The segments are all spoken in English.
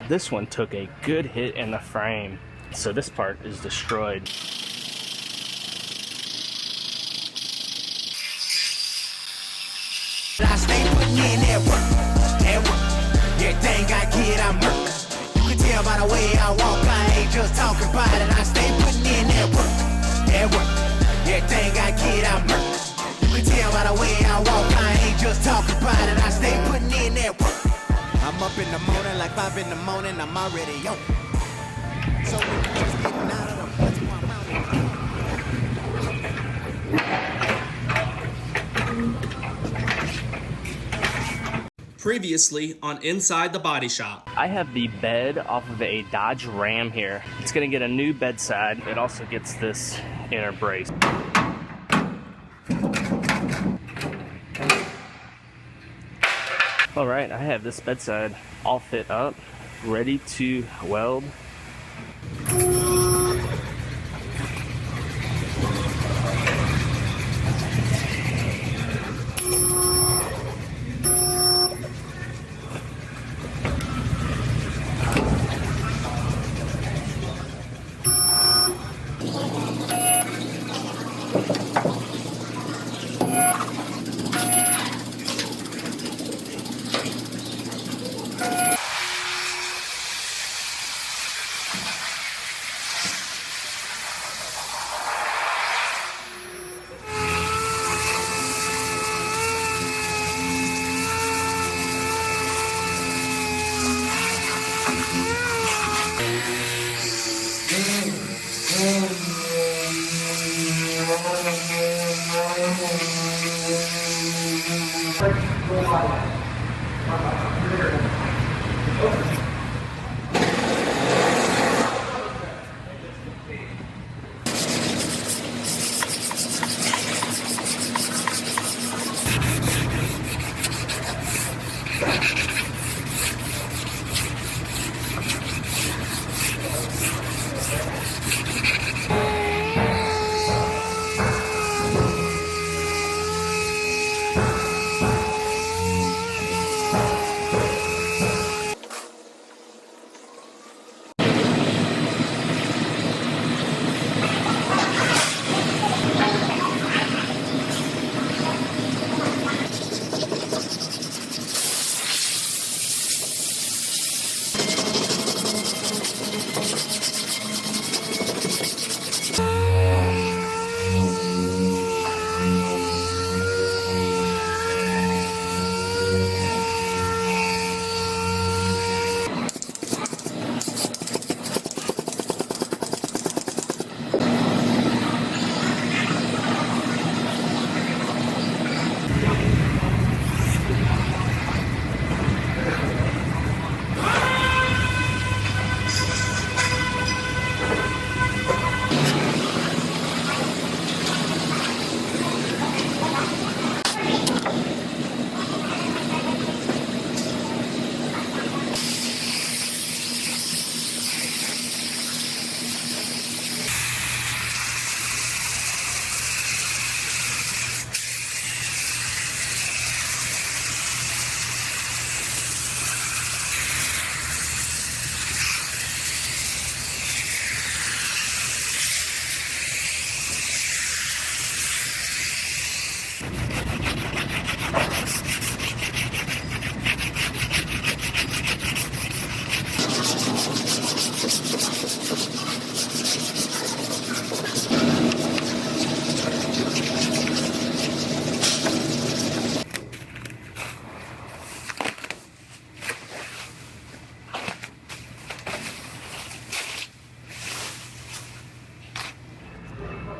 This one took a good hit in the frame, so this part is destroyed. I stay putting in that work. Everything I get, I'm hurt. You can tell by the way I walk, I ain't just talking about it. I stay putting in that work. Everything I get, I'm hurt. You can tell by the way I walk, I ain't just talking about it. I stay putting in that work. I'm up in the morning, like 5 in the morning, I'm already on. So just getting out of the place where I'm out. Previously on Inside the Body Shop. I have the bed off of a Dodge Ram here. It's gonna get a new bedside. It also gets this inner brace. All right, I have this bedside all fit up, ready to weld.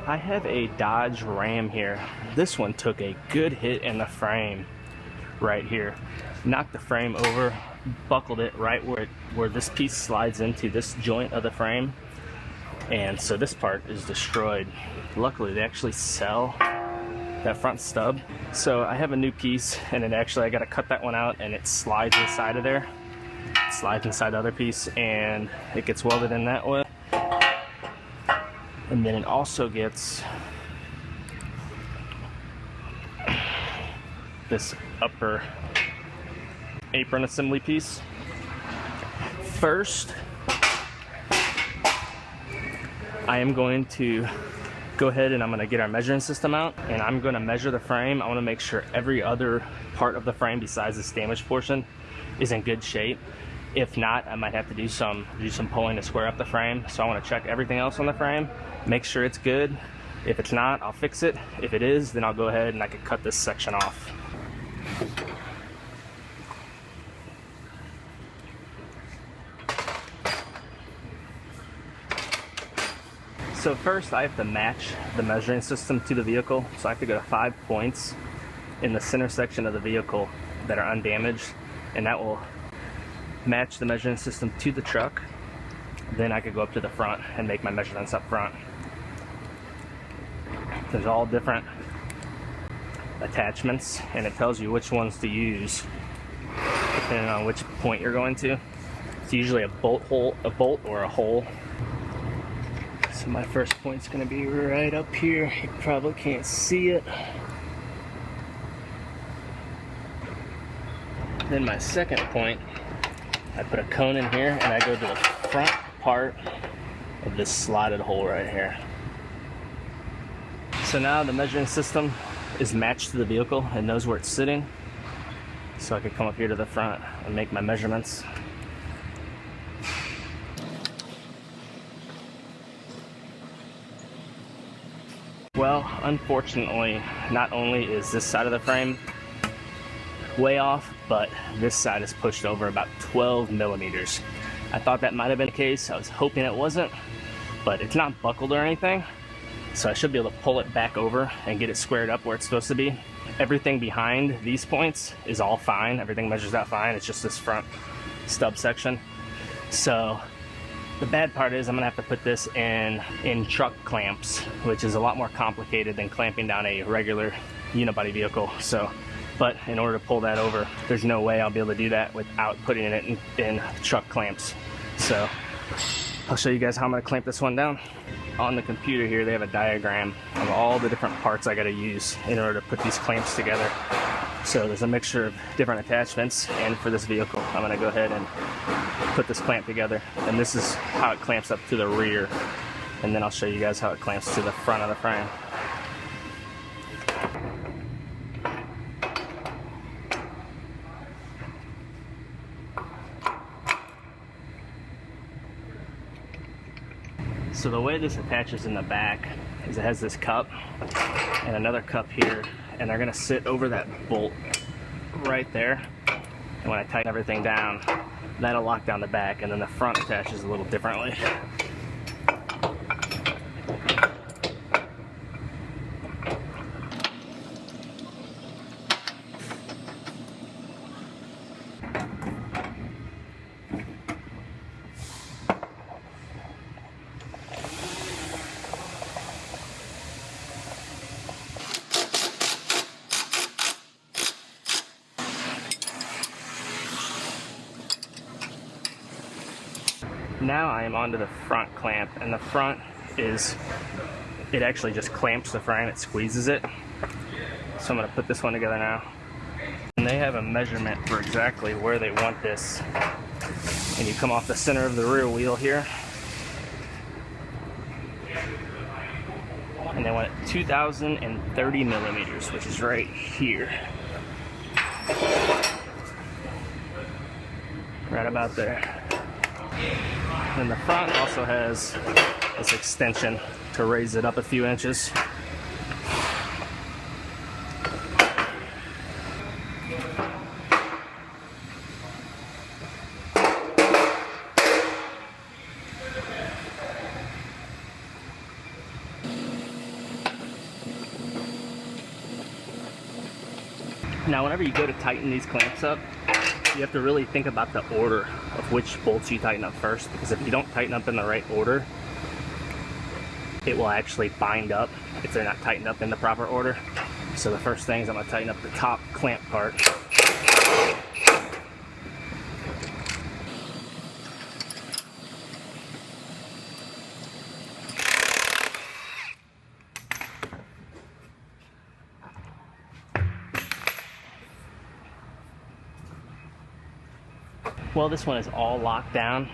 I have a Dodge Ram here. This one took a good hit in the frame right here. Knocked the frame over, buckled it right where this piece slides into this joint of the frame. And so this part is destroyed. Luckily, they actually sell that front stub. So I have a new piece, and it actually, I gotta cut that one out, and it slides inside of there. It slides inside the other piece, and it gets welded in that way. And then it also gets this upper apron assembly piece First, I am going to go ahead and I'm going to get our measuring system out, and I'm going to measure the frame. I want to make sure every other part of the frame besides this damaged portion is in good shape. If not, I might have to do some pulling to square up the frame. So I want to check everything else on the frame, make sure it's good. If it's not, I'll fix it. If it is, then I'll go ahead and I can cut this section off. So first I have to match the measuring system to the vehicle. So I have to go to 5 points in the center section of the vehicle that are undamaged, and that will match the measuring system to the truck. Then I could go up to the front and make my measurements up front. There's all different attachments, and it tells you which ones to use depending on which point you're going to. It's usually a bolt or a hole. So my first point's going to be right up here. You probably can't see it. Then my second point, I put a cone in here and I go to the front part of this slotted hole right here. So now the measuring system is matched to the vehicle and knows where it's sitting. So I can come up here to the front and make my measurements. Well, unfortunately, not only is this side of the frame way off, but this side is pushed over about 12 millimeters. I thought that might have been the case. I was hoping it wasn't, but it's not buckled or anything. So I should be able to pull it back over and get it squared up where it's supposed to be. Everything behind these points is all fine. Everything measures out fine. It's just this front stub section. So the bad part is I'm gonna have to put this in truck clamps, which is a lot more complicated than clamping down a regular unibody vehicle. But in order to pull that over, there's no way I'll be able to do that without putting it in truck clamps. So I'll show you guys how I'm gonna clamp this one down. On the computer here, they have a diagram of all the different parts I gotta use in order to put these clamps together. So there's a mixture of different attachments, and for this vehicle, I'm gonna go ahead and put this clamp together. And this is how it clamps up to the rear. And then I'll show you guys how it clamps to the front of the frame. So the way this attaches in the back is it has this cup and another cup here, and they're gonna sit over that bolt right there. And when I tighten everything down, that'll lock down the back, and then the front attaches a little differently. Now I am onto the front clamp, and the front it actually just clamps the frame, it squeezes it. So I'm going to put this one together now. And they have a measurement for exactly where they want this. And you come off the center of the rear wheel here. And they want it 2,030 millimeters, which is right here. Right about there. And the front also has this extension to raise it up a few inches. Now, whenever you go to tighten these clamps up, you have to really think about the order of which bolts you tighten up first, because if you don't tighten up in the right order, it will actually bind up if they're not tightened up in the proper order. So the first thing is I'm going to tighten up the top clamp part. Well, this one is all locked down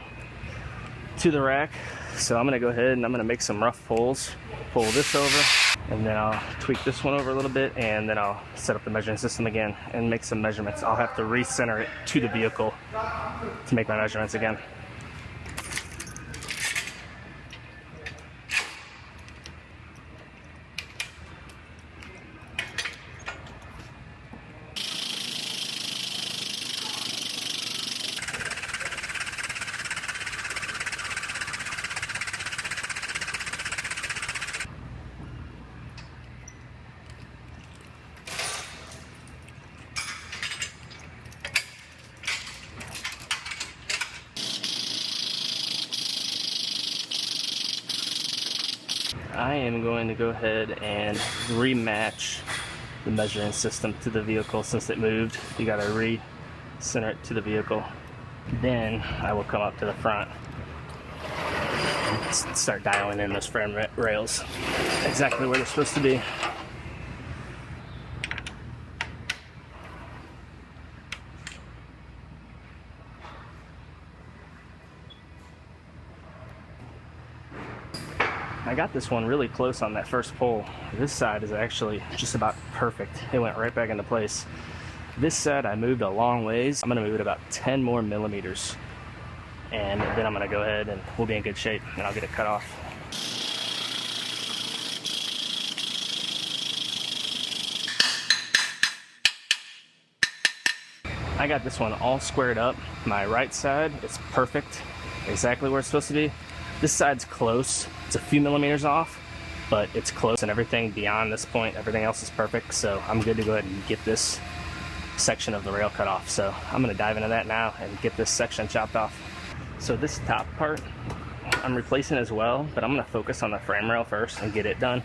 to the rack, so I'm gonna go ahead and I'm gonna make some rough pulls. Pull this over, and then I'll tweak this one over a little bit, and then I'll set up the measuring system again and make some measurements. I'll have to recenter it to the vehicle to make my measurements again. I am going to go ahead and rematch the measuring system to the vehicle since it moved. You got to re-center it to the vehicle. Then I will come up to the front and start dialing in those frame rails exactly where they're supposed to be. I got this one really close on that first pull. This side is actually just about perfect. It went right back into place. This side I moved a long ways. I'm gonna move it about 10 more millimeters. And then I'm gonna go ahead and we'll be in good shape and I'll get it cut off. I got this one all squared up. My right side is perfect, exactly where it's supposed to be. This side's close. It's a few millimeters off, but it's close, and everything beyond this point, everything else is perfect. So I'm good to go ahead and get this section of the rail cut off. So I'm gonna dive into that now and get this section chopped off. So this top part, I'm replacing as well, but I'm gonna focus on the frame rail first and get it done.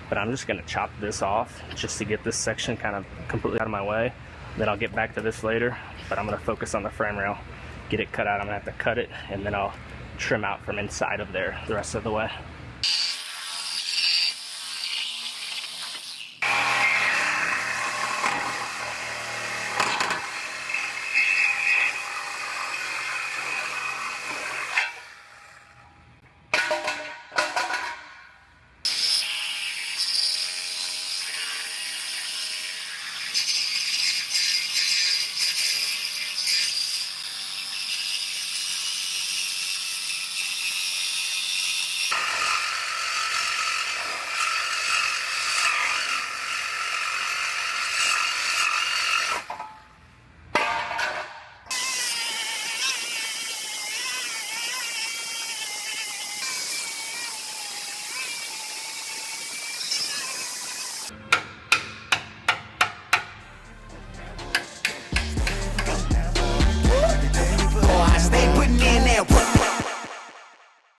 But I'm just gonna chop this off just to get this section kind of completely out of my way. Then I'll get back to this later, but I'm gonna focus on the frame rail, get it cut out. I'm gonna have to cut it, and then I'll trim out from inside of there the rest of the way.